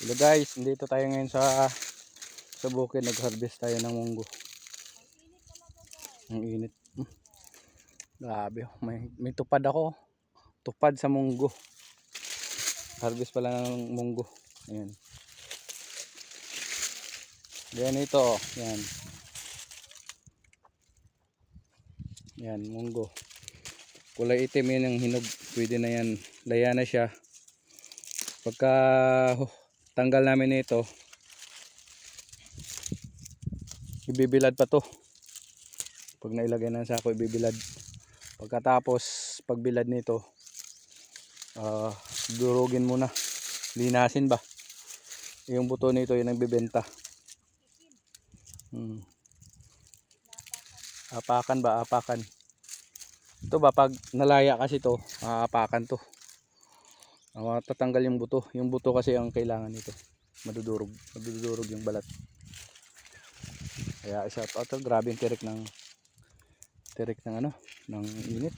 Hello guys, dito tayo ngayon sa bukid, nag-harvest tayo ng munggo. Ang init. Grabe, may tupad ako. Tupad sa munggo. Harvest pala ng munggo. Ayan. Yan ito, oh. Yan. Yan, munggo. Kulay itim yan ang hinog. Pwede na yan. Laya na siya. Pagka tanggal namin ito, ibibilad pa to. Pag nailagay na sa sako, ibibilad. Pagkatapos pagbilad nito, durugin muna, linasin ba yung buto nito, yun ang bibenta. Apakan ba, apakan ito ba, pag nalaya kasi to, apakan to. Tatanggal yung buto kasi ang kailangan nito, madudurog yung balat. Kaya isa to, grabe yung tirik ng ng init.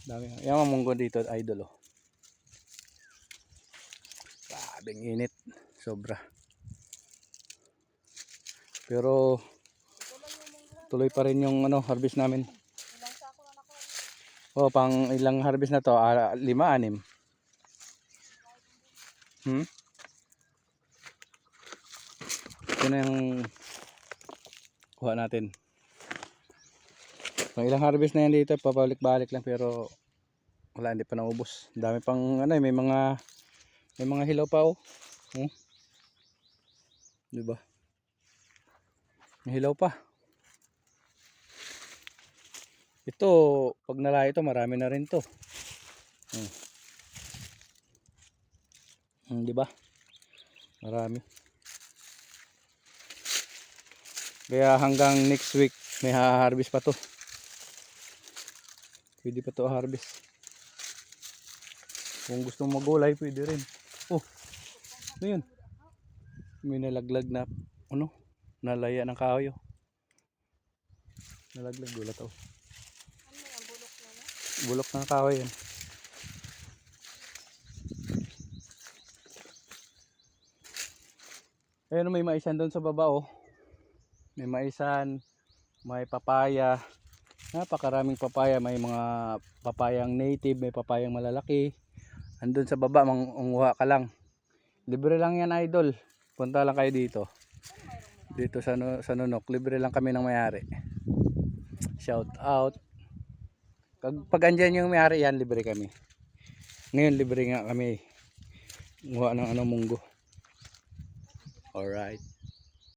Dami yan ang munggo dito, idol, oh. Grabing init, sobra. Pero tuloy pa rin yung harvest namin. Oh, pang ilang harvest na to? 5, 6. Ito na yung kuha natin. Pang ilang harvest na yan dito, papalik-balik lang, pero wala, hindi pa naubos. Dami pang may mga hilaw pa, oh. Di ba? May hilaw pa. Ito, pag nalaya ito, marami na rin to. Di ba? Marami. Kaya hanggang next week may ha-harvest pa to. Pwede pa to harvest. Kung gusto mong magulay, pwede rin. Oh, ano yun? May nalaglag na nalaya ng kahoy. Nalaglag, gulat ako. Bulok ng kahoy yan. Ayun, may maisan doon sa baba, oh. May maisan, may papaya. Napakaraming papaya. May mga papayang native, may papayang malalaki. Andun sa baba, manguha ka lang. Libre lang yan, idol. Punta lang kayo dito. Dito sa Nunok, libre lang kami ng may-ari. Shout out. Pag andyan yung may-ari yan, libre kami. Ngayon libre nga kami. Nguha ng munggo. Alright.